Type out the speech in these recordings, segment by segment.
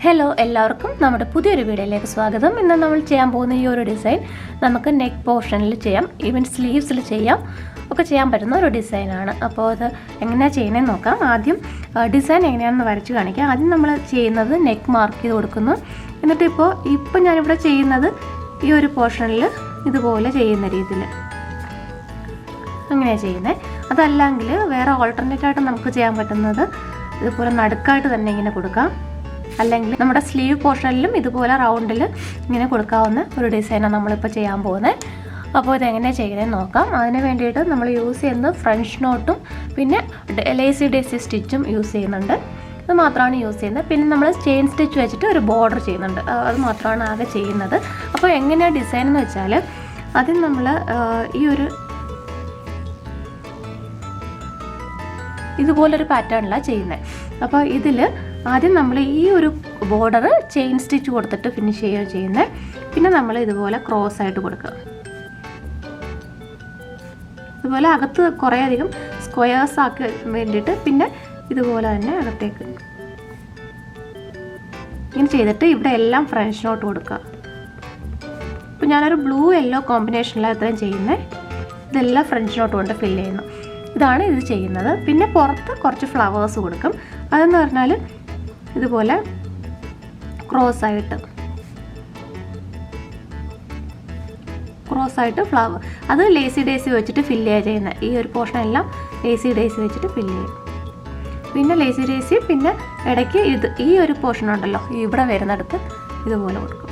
Hello എല്ലാവർക്കും നമ്മുടെ പുതിയൊരു വീഡിയോയിലേക്ക് സ്വാഗതം. ഇന്ന് നമ്മൾ ചെയ്യാൻ പോകുന്ന ഈ ഒരു ഡിസൈൻ നമുക്ക് നെക്ക് പോർഷനിൽ ചെയ്യാം, ഈവൻ സ്ലീവ്സിൽ ചെയ്യാം, ഒക്കെ ചെയ്യാൻ പറ്റുന്ന ഒരു ഡിസൈനാണ്. അപ്പോൾ അത് എങ്ങനെയാണ് ചെയ്യുന്നതെന്ന് നോക്കാം. ആദ്യം ഡിസൈൻ എങ്ങനെയാണെന്ന് വരച്ച് കാണിക്കാം. ആദ്യം നമ്മൾ ചെയ്യുന്നത് നെക്ക് മാർക്ക് ചെയ്ത് കൊടുക്കുന്നു. എന്നിട്ട് ഇപ്പോൾ ഞാനിവിടെ ചെയ്യുന്നത് ഈ ഒരു പോർഷനിൽ ഇതുപോലെ ചെയ്യുന്ന രീതിയിൽ അങ്ങനെയാണ് ചെയ്യുന്നത്. അതല്ലെങ്കിൽ വേറെ ഓൾട്ടർനേറ്റ് ആയിട്ട് നമുക്ക് ചെയ്യാൻ പറ്റുന്നത് ഇതുപോലെ നടുക്കായിട്ട് തന്നെ ഇങ്ങനെ കൊടുക്കാം, അല്ലെങ്കിൽ നമ്മുടെ സ്ലീവ് പോർഷനിലും ഇതുപോലെ റൗണ്ടിൽ ഇങ്ങനെ കൊടുക്കാവുന്ന ഒരു ഡിസൈനാണ് നമ്മളിപ്പോൾ ചെയ്യാൻ പോകുന്നത്. അപ്പോൾ ഇതെങ്ങനെയാണ് ചെയ്യുന്നതെന്ന് നോക്കാം. അതിന് വേണ്ടിയിട്ട് നമ്മൾ യൂസ് ചെയ്യുന്നത് ഫ്രഞ്ച് നോട്ടും പിന്നെ ലേസി ഡേസി സ്റ്റിച്ചും യൂസ് ചെയ്യുന്നുണ്ട്. അത് മാത്രമാണ് യൂസ് ചെയ്യുന്നത്. പിന്നെ നമ്മൾ ചെയിൻ സ്റ്റിച്ച് വെച്ചിട്ട് ഒരു ബോർഡർ ചെയ്യുന്നുണ്ട്, അത് മാത്രമാണ് ആകെ ചെയ്യുന്നത്. അപ്പോൾ എങ്ങനെയാണ് ഡിസൈൻ എന്ന് വെച്ചാൽ ആദ്യം നമ്മൾ ഈ ഒരു ഇതുപോലൊരു പാറ്റേണിലാണ് ചെയ്യുന്നത്. അപ്പോൾ ഇതിൽ ആദ്യം നമ്മൾ ഈ ഒരു ബോർഡർ ചെയിൻ സ്റ്റിച്ച് കൊടുത്തിട്ട് ഫിനിഷ് ചെയ്യുകയാണ് ചെയ്യുന്നത്. പിന്നെ നമ്മൾ ഇതുപോലെ ക്രോസ് ആയിട്ട് കൊടുക്കുക. ഇതുപോലെ അകത്ത് കുറേയധികം സ്ക്വയേഴ്സ് ആക്കി വേണ്ടിയിട്ട് പിന്നെ ഇതുപോലെ തന്നെ അകത്തേക്ക് ഇങ്ങനെ ചെയ്തിട്ട് ഇവിടെ എല്ലാം ഫ്രഞ്ച് നോട്ട് കൊടുക്കുക. ഇപ്പോൾ ഞാനൊരു ബ്ലൂ യെല്ലോ കോമ്പിനേഷനിലാണ് ഇത്രയും ചെയ്യുന്നത്. ഇതെല്ലാം ഫ്രഞ്ച് നോട്ട് കൊണ്ട് ഫില്ല് ചെയ്യുന്നു. ഇതാണ് ഇത് ചെയ്യുന്നത്. പിന്നെ പുറത്ത് കുറച്ച് ഫ്ലവേഴ്സ് കൊടുക്കും. അതെന്ന് പറഞ്ഞാൽ ഇതുപോലെ ക്രോസ് ആയിട്ട് ഫ്ലവർ, അത് ലേസി ഡേസി വെച്ചിട്ട് ഫില്ല് ചെയ്യുന്നത്. ഈ ഒരു പോർഷൻ എല്ലാം ലേസി ഡേസി വെച്ചിട്ട് ഫില്ല് ചെയ്യും. പിന്നെ ലേസി ഡേസി പിന്നെ ഇടയ്ക്ക് ഈ ഒരു പോർഷൻ ഉണ്ടല്ലോ, ഇവിടെ വരുന്നിടത്ത് ഇതുപോലെ കൊടുക്കും.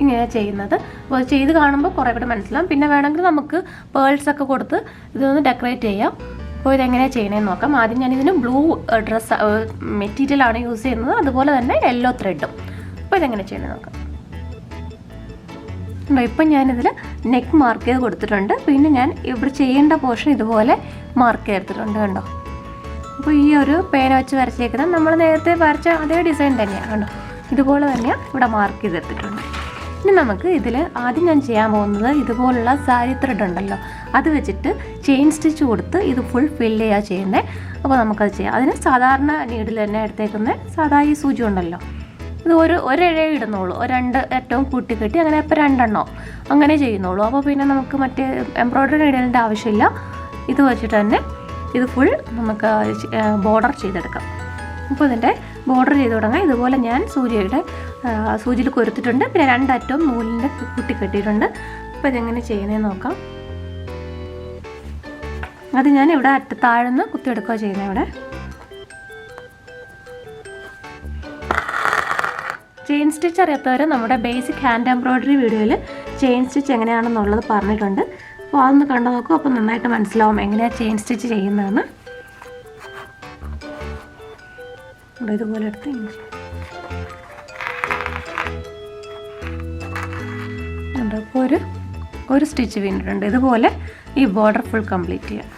ഇങ്ങനെയാണ് ചെയ്യുന്നത്. അപ്പോൾ ചെയ്ത് കാണുമ്പോൾ കുറേ കൂടെ മനസ്സിലാവും. പിന്നെ വേണമെങ്കിൽ നമുക്ക് പേൾസൊക്കെ കൊടുത്ത് ഇതൊന്ന് ഡെക്കറേറ്റ് ചെയ്യാം. അപ്പോൾ ഇതെങ്ങനെയാണ് ചെയ്യണമെന്ന് നോക്കാം. ആദ്യം ഞാനിതിന് ബ്ലൂ ഡ്രസ്സ് മെറ്റീരിയലാണ് യൂസ് ചെയ്യുന്നത്, അതുപോലെ തന്നെ യെല്ലോ ത്രെഡും. അപ്പോൾ ഇതെങ്ങനെ ചെയ്യണമെന്ന് നോക്കാം. ഇപ്പം ഞാനിതിൽ നെക്ക് മാർക്ക് ചെയ്ത് കൊടുത്തിട്ടുണ്ട്. പിന്നെ ഞാൻ ഇവിടെ ചെയ്യേണ്ട പോർഷൻ ഇതുപോലെ മാർക്ക് ചെയ്തിട്ടുണ്ട്, കണ്ടോ. അപ്പോൾ ഈ ഒരു പേന വെച്ച് വരച്ചേക്കുന്നത് നമ്മൾ നേരത്തെ വരച്ച അതേ ഡിസൈൻ തന്നെയാണ്, കണ്ടോ. ഇതുപോലെ തന്നെയാണ് ഇവിടെ മാർക്ക് ചെയ്തെടുത്തിട്ടുണ്ട്. ഇനി നമുക്ക് ഇതിൽ ആദ്യം ഞാൻ ചെയ്യാൻ പോകുന്നത് ഇതുപോലുള്ള സാരി ത്രെഡ് ഉണ്ടല്ലോ, അത് വെച്ചിട്ട് ചെയിൻ സ്റ്റിച്ച് കൊടുത്ത് ഇത് ഫുൾ ഫില്ല് ചെയ്യുക ചെയ്യുന്നത്. അപ്പോൾ നമുക്കത് ചെയ്യാം. അതിന് സാധാരണ നീഡിൽ തന്നെ എടുത്തേക്കുന്ന സാധാ ഈ സൂചി ഉണ്ടല്ലോ, ഇത് ഒരിഴ ഇടുന്നുള്ളൂ, രണ്ട് ഏറ്റവും കൂട്ടിക്കെട്ടി അങ്ങനെ ഇപ്പോൾ രണ്ടെണ്ണോ അങ്ങനെ ചെയ്യുന്നുള്ളൂ. അപ്പോൾ പിന്നെ നമുക്ക് മറ്റേ എംബ്രോയ്ഡറി നീഡിലിൻ്റെ ആവശ്യമില്ല. ഇത് വെച്ചിട്ട് തന്നെ ഇത് ഫുൾ നമുക്ക് ബോർഡർ ചെയ്തെടുക്കാം. അപ്പോൾ ഇതിൻ്റെ ബോർഡർ ചെയ്ത് തുടങ്ങാം. ഇതുപോലെ ഞാൻ സൂചിയിൽ കൊരുത്തിട്ടുണ്ട്. പിന്നെ രണ്ടറ്റവും നൂലിൻ്റെ കുട്ടിക്കെട്ടിയിട്ടുണ്ട്. അപ്പോൾ ഇതെങ്ങനെ ചെയ്യുന്നതെന്ന് നോക്കാം. അത് ഞാൻ ഇവിടെ താഴ്ന്ന് കുത്തിയെടുക്കുക ചെയ്യുന്നത്. ഇവിടെ ചെയിൻ സ്റ്റിച്ച് അറിയാത്തവർ നമ്മുടെ ബേസിക് ഹാൻഡ് എംബ്രോയ്ഡറി വീഡിയോയിൽ ചെയിൻ സ്റ്റിച്ച് എങ്ങനെയാണെന്നുള്ളത് പറഞ്ഞിട്ടുണ്ട്. അപ്പോൾ അതൊന്ന് കണ്ടു നോക്കും. അപ്പോൾ നന്നായിട്ട് മനസ്സിലാവും എങ്ങനെയാണ് ചെയിൻ സ്റ്റിച്ച് ചെയ്യുന്നതെന്ന്. ഇതുപോലെ എടുത്ത് അപ്പോൾ ഒരു സ്റ്റിച്ച് വീണിട്ടുണ്ട്. ഇതുപോലെ ഈ ബോർഡർ ഫുൾ കംപ്ലീറ്റ് ചെയ്യാം.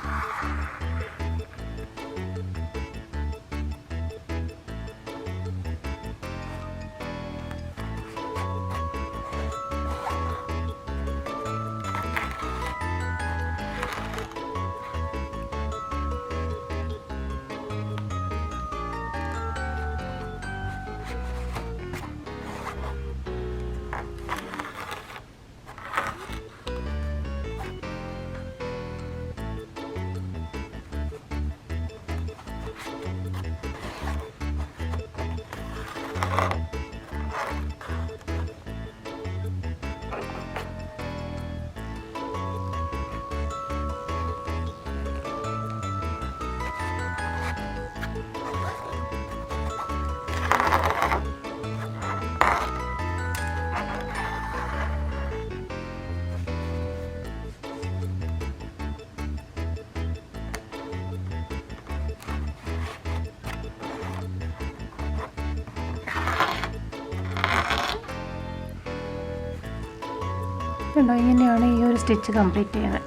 ഉണ്ടോ, ഇങ്ങനെയാണ് ഈ ഒരു സ്റ്റിച്ച് കംപ്ലീറ്റ് ചെയ്യുന്നത്.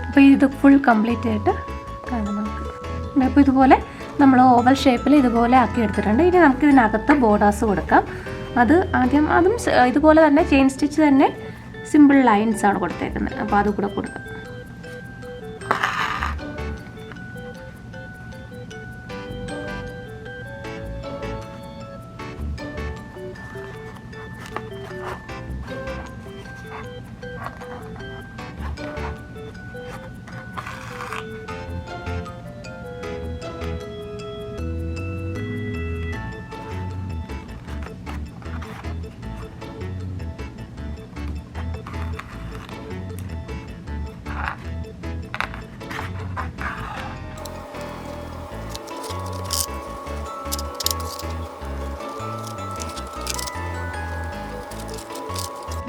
അപ്പോൾ ഇത് ഫുൾ കംപ്ലീറ്റ് ആയിട്ട് കാണാം നമുക്ക്. അപ്പോൾ ഇതുപോലെ നമ്മൾ ഓവൽ ഷേപ്പിൽ ഇതുപോലെ ആക്കി എടുത്തിട്ടുണ്ട്. ഇനി നമുക്ക് ഇതിനകത്ത് ബോർഡേഴ്സ് കൊടുക്കാം. അതും ഇതുപോലെ തന്നെ ചെയിൻ സ്റ്റിച്ച് തന്നെ സിമ്പിൾ ലൈൻസ് ആണ് കൊടുത്തേക്കുന്നത്. അപ്പോൾ അതുകൂടെ കൊടുക്കാം.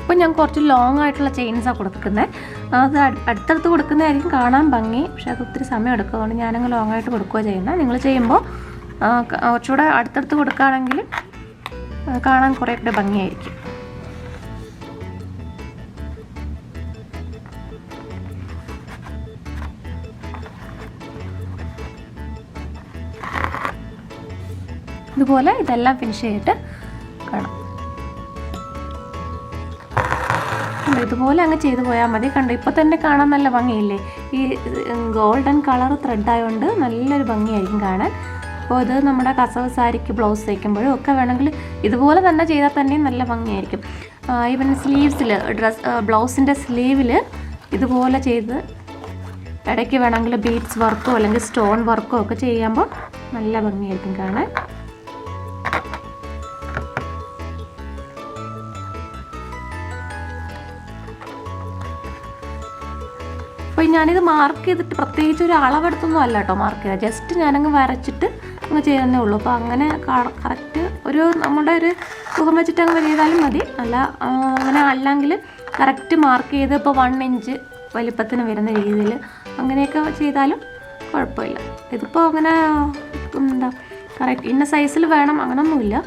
ഇപ്പോൾ ഞാൻ കുറച്ച് ലോങ് ആയിട്ടുള്ള ചെയിൻസാണ് കൊടുക്കുന്നത്. അത് അടുത്തടുത്ത് കൊടുക്കുന്നതായിരിക്കും കാണാൻ ഭംഗി, പക്ഷേ അത് ഒത്തിരി സമയം എടുക്കും. അതുകൊണ്ട് ഞാനങ്ങ് ലോങ് ആയിട്ട് കൊടുക്കുകയോ ചെയ്യുന്നത്. നിങ്ങൾ ചെയ്യുമ്പോൾ കുറച്ചുകൂടെ അടുത്തടുത്ത് കൊടുക്കുകയാണെങ്കിൽ കാണാൻ കുറേ കൂടെ ഭംഗിയായിരിക്കും. ഇതുപോലെ ഇതെല്ലാം ഫിനിഷ് ചെയ്തിട്ട് കാണാം. ഇതുപോലെ അങ്ങ് ചെയ്തു പോയാൽ മതി. കണ്ടു, ഇപ്പോൾ തന്നെ കാണാൻ നല്ല ഭംഗിയില്ലേ? ഈ ഗോൾഡൻ കളർ ത്രെഡ് ആയതുകൊണ്ട് നല്ലൊരു ഭംഗിയായിരിക്കും കാണാൻ. അപ്പോൾ ഇത് നമ്മുടെ കസവ് സാരിക്ക് ബ്ലൗസ് തയ്ക്കുമ്പോഴും ഒക്കെ വേണമെങ്കിൽ ഇതുപോലെ തന്നെ ചെയ്താൽ തന്നെയും നല്ല ഭംഗിയായിരിക്കും. ഈവൻ സ്ലീവ്സിൽ ബ്ലൗസിൻ്റെ സ്ലീവിൽ ഇതുപോലെ ചെയ്ത് ഇടയ്ക്ക് വേണമെങ്കിൽ ബീഡ്സ് വർക്കോ അല്ലെങ്കിൽ സ്റ്റോൺ വർക്കോ ഒക്കെ ചെയ്യുമ്പോൾ നല്ല ഭംഗിയായിരിക്കും കാണാൻ. അപ്പോൾ ഞാനിത് മാർക്ക് ചെയ്തിട്ട് പ്രത്യേകിച്ച് ഒരു അളവെടുത്തൊന്നും അല്ല കേട്ടോ മാർക്ക് ചെയ്താൽ, ജസ്റ്റ് ഞാനങ്ങ് വരച്ചിട്ട് അങ്ങ് ചെയ്യുന്നേ ഉള്ളൂ. അപ്പോൾ അങ്ങനെ കറക്റ്റ് ഒരു നമ്മുടെ ഒരു സുഖം വെച്ചിട്ട് അങ്ങ് ചെയ്താലും മതി. അല്ല അങ്ങനെ അല്ലെങ്കിൽ കറക്റ്റ് മാർക്ക് ചെയ്ത് ഇപ്പോൾ 1 ഇഞ്ച് വലിപ്പത്തിന് വരുന്ന രീതിയിൽ അങ്ങനെയൊക്കെ ചെയ്താലും കുഴപ്പമില്ല. ഇതിപ്പോൾ അങ്ങനെ എന്താ കറക്റ്റ് ഇന്ന സൈസിൽ വേണം അങ്ങനൊന്നുമില്ല.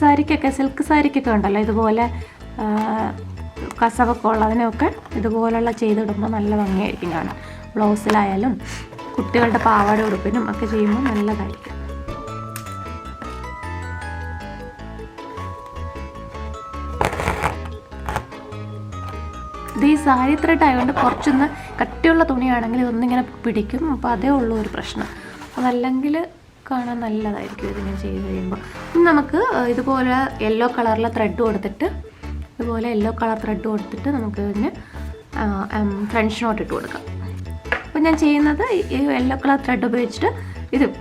സാരിക്കൊക്കെ സിൽക്ക് സാരിക്കൊക്കെ ഉണ്ടല്ലോ ഇതുപോലെ കസവൊക്കെ ഉള്ളതിനൊക്കെ ഇതുപോലുള്ള ചെയ്തിടുമ്പോൾ നല്ല ഭംഗിയായിരിക്കും കാണാൻ. ബ്ലൗസിലായാലും കുട്ടികളുടെ പാവാട ഉടുപ്പിനും ഒക്കെ ചെയ്യുമ്പോൾ നല്ലതായിരിക്കും. ഇത് ഈ സാരി ത്രെഡ് ആയതുകൊണ്ട് കുറച്ചൊന്ന് കട്ടിയുള്ള തുണിയാണെങ്കിൽ ഇതൊന്നിങ്ങനെ പിടിക്കും. അപ്പോൾ അതേ ഉള്ളൂ ഒരു പ്രശ്നം. അതല്ലെങ്കിൽ കാണാൻ നല്ലതായിരിക്കും ഇതിങ്ങനെ ചെയ്ത് കഴിയുമ്പോൾ. ഇനി നമുക്ക് ഇതുപോലെ യെല്ലോ കളറിലെ ത്രെഡ് കൊടുത്തിട്ട് നമുക്ക് ഇതിന് ഫ്രഞ്ച് നോട്ട് ഇട്ട് കൊടുക്കാം. അപ്പോൾ ഞാൻ ചെയ്യുന്നത് ഈ യെല്ലോ കളർ ത്രെഡ് ഉപയോഗിച്ചിട്ട്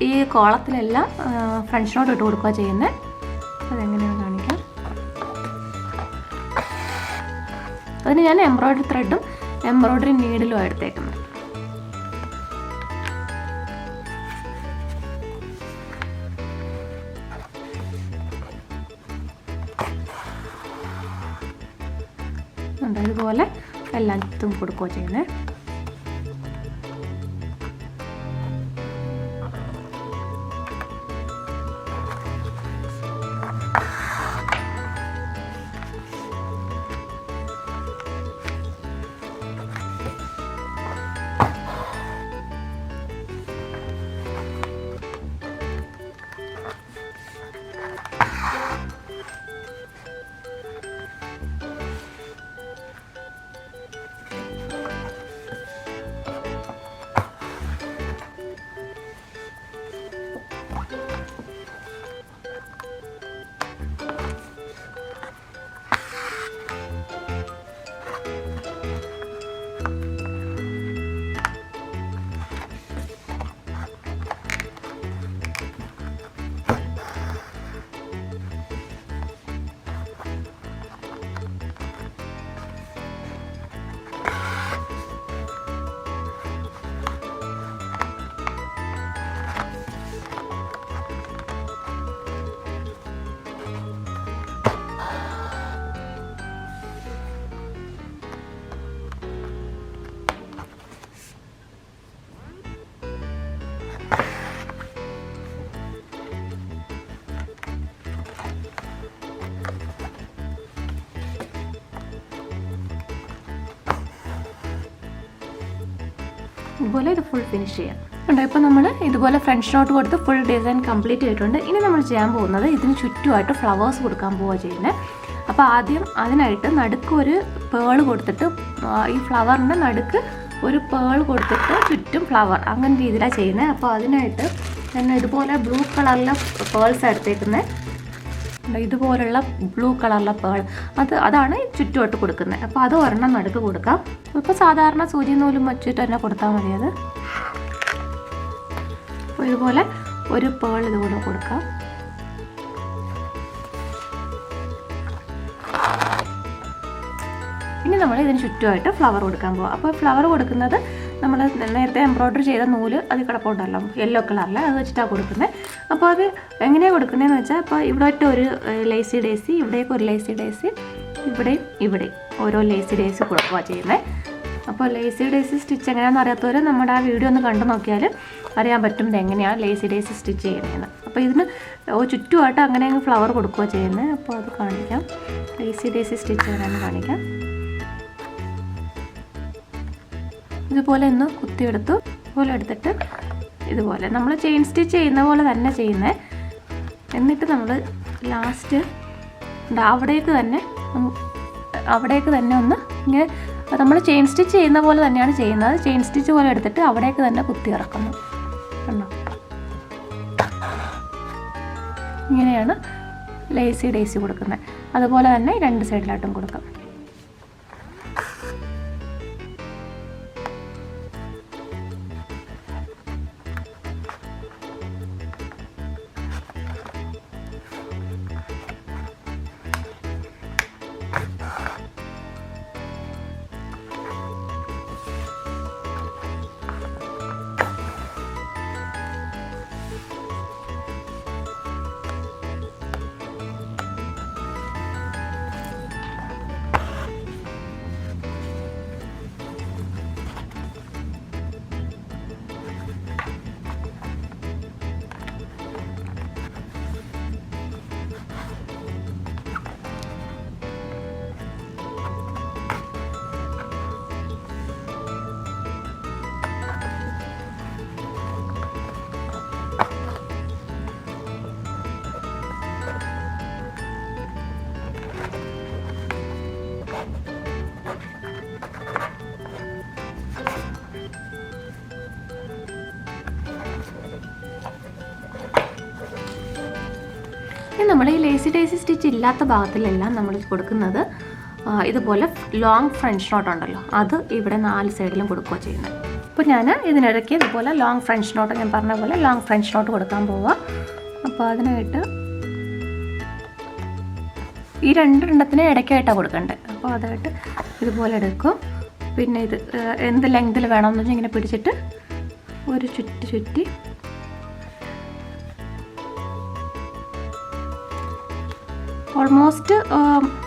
ഈ കോളത്തിലെല്ലാം ഫ്രഞ്ച് നോട്ട് ഇട്ട് കൊടുക്കുക ചെയ്യുന്നത്. അതെങ്ങനെയാണെന്ന് കാണിക്കാം. അതിന് ഞാൻ എംബ്രോയ്ഡറി ത്രെഡും എംബ്രോയ്ഡറി നീഡിലും എടുത്തേക്കുന്നത്. ഇതുപോലെ എല്ലാത്തും കൊടുക്കുകയോ ചെയ്യുന്നത്. ഇതുപോലെ ഇത് ഫുൾ ഫിനിഷ് ചെയ്യാം. ഉണ്ടോ? ഇപ്പോൾ നമ്മൾ ഇതുപോലെ ഫ്രഞ്ച് നോട്ട് കൊടുത്ത് ഫുൾ ഡിസൈൻ കംപ്ലീറ്റ് ചെയ്തിട്ടുണ്ട്. ഇനി നമ്മൾ ചെയ്യാൻ പോകുന്നത് ഇതിന് ചുറ്റുമായിട്ട് ഫ്ലവേഴ്സ് കൊടുക്കാൻ പോവുക ചെയ്യുന്നത്. അപ്പോൾ ആദ്യം അതിനായിട്ട് നടുക്ക് ഒരു പേൾ കൊടുത്തിട്ട് ഈ ഫ്ലവറിൻ്റെ നടുക്ക് ഒരു പേൾ കൊടുത്തിട്ട് ചുറ്റും ഫ്ലവർ അങ്ങനെ രീതിയിലാണ് ചെയ്യുന്നത്. അപ്പോൾ അതിനായിട്ട് ഞാൻ ഇതുപോലെ ബ്ലൂ കളറിലെ പേൾസ് എടുത്തേക്കുന്നത്. ഇതുപോലുള്ള ബ്ലൂ കളറിലെ പേൾ അതാണ് ചുറ്റുമായിട്ട് കൊടുക്കുന്നത്. അപ്പോൾ അത് ഒരെണ്ണം നടുക്ക് കൊടുക്കാം. ഇപ്പോൾ സാധാരണ സൂചി നൂലും വച്ചിട്ട് തന്നെ കൊടുത്താൽ മതി. അത് അപ്പോൾ ഇതുപോലെ ഒരു പേൾ ഇതുപോലെ കൊടുക്കാം. ഇനി നമ്മൾ ഇതിന് ചുറ്റുമായിട്ട് ഫ്ലവർ കൊടുക്കാൻ പോകാം. അപ്പോൾ ഫ്ലവർ കൊടുക്കുന്നത് നമ്മൾ നേരത്തെ എംബ്രോയ്ഡറി ചെയ്ത നൂല് അത് കിടപ്പുണ്ടല്ലോ യെല്ലോ കളറിൽ, അത് വെച്ചിട്ടാണ് കൊടുക്കുന്നത്. അപ്പോൾ അത് എങ്ങനെയാണ് കൊടുക്കുന്നതെന്ന് വെച്ചാൽ, അപ്പോൾ ഇവിടെ ഒരു ലേസി ഡേസി, ഇവിടേക്ക് ഒരു ലേസി ഡേസി, ഇവിടെയും ഓരോ ലേസി ഡേസി കൊടുക്കുക ചെയ്യുന്നത്. അപ്പോൾ ലേസി ഡേസി സ്റ്റിച്ച് എങ്ങനെയാണെന്ന് അറിയാത്തവർ നമ്മുടെ ആ വീഡിയോ ഒന്ന് കണ്ടു നോക്കിയാൽ അറിയാൻ പറ്റും ഇത് എങ്ങനെയാണ് ലേസി ഡേസി സ്റ്റിച്ച് ചെയ്യുന്നതെന്ന്. അപ്പോൾ ഇതിന് ചുറ്റുമായിട്ട് അങ്ങനെ ഫ്ലവർ കൊടുക്കുക ചെയ്യുന്നത്. അപ്പോൾ അത് കാണിക്കാം, ലേസി ഡേസി സ്റ്റിച്ച് എങ്ങനെയാണെന്ന് കാണിക്കാം. ഇതുപോലെ ഒന്ന് കുത്തിയെടുത്തു, ഇതുപോലെ എടുത്തിട്ട് ഇതുപോലെ നമ്മൾ ചെയിൻ സ്റ്റിച്ച് ചെയ്യുന്ന പോലെ തന്നെ ചെയ്യുന്നത്. എന്നിട്ട് നമ്മൾ ലാസ്റ്റ് അവിടേക്ക് തന്നെ ഒന്ന് ഇങ്ങനെ നമ്മൾ ചെയിൻ സ്റ്റിച്ച് ചെയ്യുന്ന പോലെ തന്നെയാണ് ചെയ്യുന്നത്. ചെയിൻ സ്റ്റിച്ച് പോലെ എടുത്തിട്ട് അവിടേക്ക് തന്നെ കുത്തി ഇറക്കുന്നു. കണ്ടോ, ഇങ്ങനെയാണ് ലേസി ഡേസി കൊടുക്കുന്നത്. അതുപോലെ തന്നെ രണ്ട് സൈഡിലായിട്ടും കൊടുക്കാം. നമ്മൾ ഈ ലേസി ഡേസി സ്റ്റിച്ച് ഇല്ലാത്ത ഭാഗത്തിലെല്ലാം നമ്മൾ കൊടുക്കുന്നത് ഇതുപോലെ ലോങ് ഫ്രഞ്ച് നോട്ട് ഉണ്ടല്ലോ, അത് ഇവിടെ 4 സൈഡിലും കൊടുക്കുക ചെയ്യുന്നത്. അപ്പോൾ ഞാൻ ഇതിനിടയ്ക്ക് ഇതുപോലെ ലോങ് ഫ്രഞ്ച് നോട്ട്, ഞാൻ പറഞ്ഞ പോലെ ലോങ് ഫ്രഞ്ച് നോട്ട് കൊടുക്കാൻ പോവുക. അപ്പോൾ അതിനായിട്ട് ഈ രണ്ടെണ്ണത്തിന് ഇടയ്ക്കായിട്ടാണ് കൊടുക്കേണ്ടത്. അപ്പോൾ അതായിട്ട് ഇതുപോലെ എടുക്കും. പിന്നെ ഇത് എന്ത് ലെങ്തിൽ വേണമെന്ന് വെച്ചാൽ ഇങ്ങനെ പിടിച്ചിട്ട് ഒരു ചുറ്റി ഓൾമോസ്റ്റ്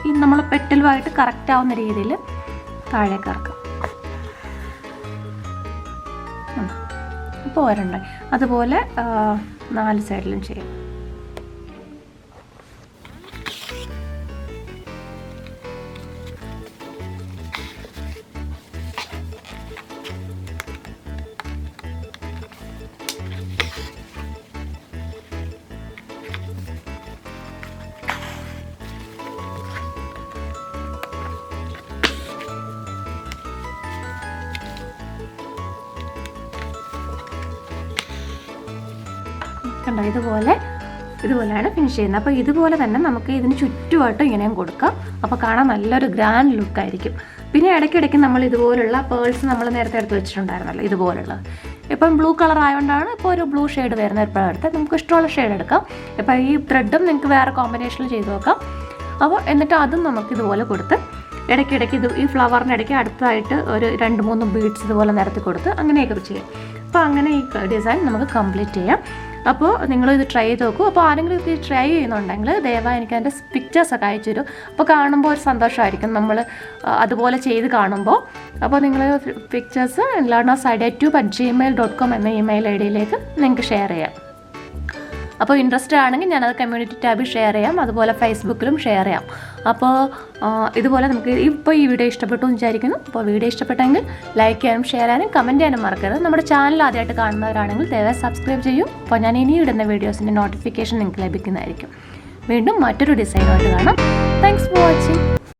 ഈ നമ്മൾ പെറ്റലുമായിട്ട് കറക്റ്റ് ആവുന്ന രീതിയിൽ താഴേക്ക് ഇറക്കാം. അപ്പോൾ ഒരെണ്ണം അതുപോലെ 4 സൈഡിലും ചെയ്യാം. കണ്ടോ, ഇതുപോലെയാണ് ഫിനിഷ് ചെയ്യുന്നത്. അപ്പോൾ ഇതുപോലെ തന്നെ നമുക്ക് ഇതിന് ചുറ്റുമായിട്ട് ഇങ്ങനെയും കൊടുക്കാം. അപ്പോൾ കാണാൻ നല്ലൊരു ഗ്രാൻഡ് ലുക്കായിരിക്കും. പിന്നെ ഇടയ്ക്കിടയ്ക്ക് നമ്മൾ ഇതുപോലുള്ള പേൾസ് നമ്മൾ നേരത്തെ എടുത്ത് വെച്ചിട്ടുണ്ടായിരുന്നല്ലോ, ഇതുപോലുള്ളത്. ഇപ്പം ബ്ലൂ കളർ ആയതുകൊണ്ടാണ് ഇപ്പോൾ ഒരു ബ്ലൂ ഷെയ്ഡ് വരുന്ന ഇപ്പോഴും എടുത്ത് നമുക്ക് ഇഷ്ടമുള്ള ഷെയ്ഡ് എടുക്കാം. ഇപ്പോൾ ഈ ത്രെഡും നിങ്ങൾക്ക് വേറെ കോമ്പിനേഷനിൽ ചെയ്ത് നോക്കാം. അപ്പോൾ എന്നിട്ട് അതും നമുക്ക് ഇതുപോലെ കൊടുത്ത് ഇടയ്ക്കിടയ്ക്ക് ഈ ഫ്ലവറിൻ്റെ ഇടയ്ക്ക് അടുത്തായിട്ട് ഒരു 2-3 ബീഡ്സ് ഇതുപോലെ നിരത്തി കൊടുത്ത് അങ്ങനെയൊക്കെ ചെയ്യാം. അപ്പോൾ അങ്ങനെ ഈ ഡിസൈൻ നമുക്ക് കംപ്ലീറ്റ് ചെയ്യാം. അപ്പോൾ നിങ്ങളിത് ട്രൈ ചെയ്ത് നോക്കൂ. അപ്പോൾ ആരെങ്കിലും ഇത് ട്രൈ ചെയ്യുന്നുണ്ടെങ്കിൽ ദയവായി എനിക്ക് അതിൻ്റെ പിക്ചേഴ്സൊക്കെ അയച്ചു തരും. അപ്പോൾ കാണുമ്പോൾ ഒരു സന്തോഷമായിരിക്കും നമ്മൾ അതുപോലെ ചെയ്ത് കാണുമ്പോൾ. അപ്പോൾ നിങ്ങൾ പിക്ചേഴ്സ് LearnersIdeaTube@gmail.com എന്ന ഇമെയിൽ ID-യിലേക്ക് നിങ്ങൾക്ക് ഷെയർ ചെയ്യാം. അപ്പോൾ ഇൻട്രസ്റ്റഡ് ആണെങ്കിൽ ഞാനത് കമ്മ്യൂണിറ്റി ടാബിൽ ഷെയർ ചെയ്യാം, അതുപോലെ ഫേസ്ബുക്കിലും ഷെയർ ചെയ്യാം. അപ്പോൾ ഇതുപോലെ നമുക്ക് ഇപ്പോൾ ഈ വീഡിയോ ഇഷ്ടപ്പെട്ടു എന്ന് വിചാരിക്കുന്നു. അപ്പോൾ വീഡിയോ ഇഷ്ടപ്പെട്ടെങ്കിൽ ലൈക്ക് ചെയ്യാനും ഷെയർ ചെയ്യാനും കമൻറ്റ് ചെയ്യാനും മറക്കരുത്. നമ്മുടെ ചാനൽ ആദ്യമായിട്ട് കാണുന്നവരാണെങ്കിൽ ദയവായി സബ്സ്ക്രൈബ് ചെയ്യും. അപ്പോൾ ഞാൻ ഇനി ഇടുന്ന വീഡിയോസിൻ്റെ നോട്ടിഫിക്കേഷൻ നിങ്ങൾക്ക് ലഭിക്കുന്നതായിരിക്കും. വീണ്ടും മറ്റൊരു ഡിസൈനുമായിട്ട് കാണാം. Thanks for watching.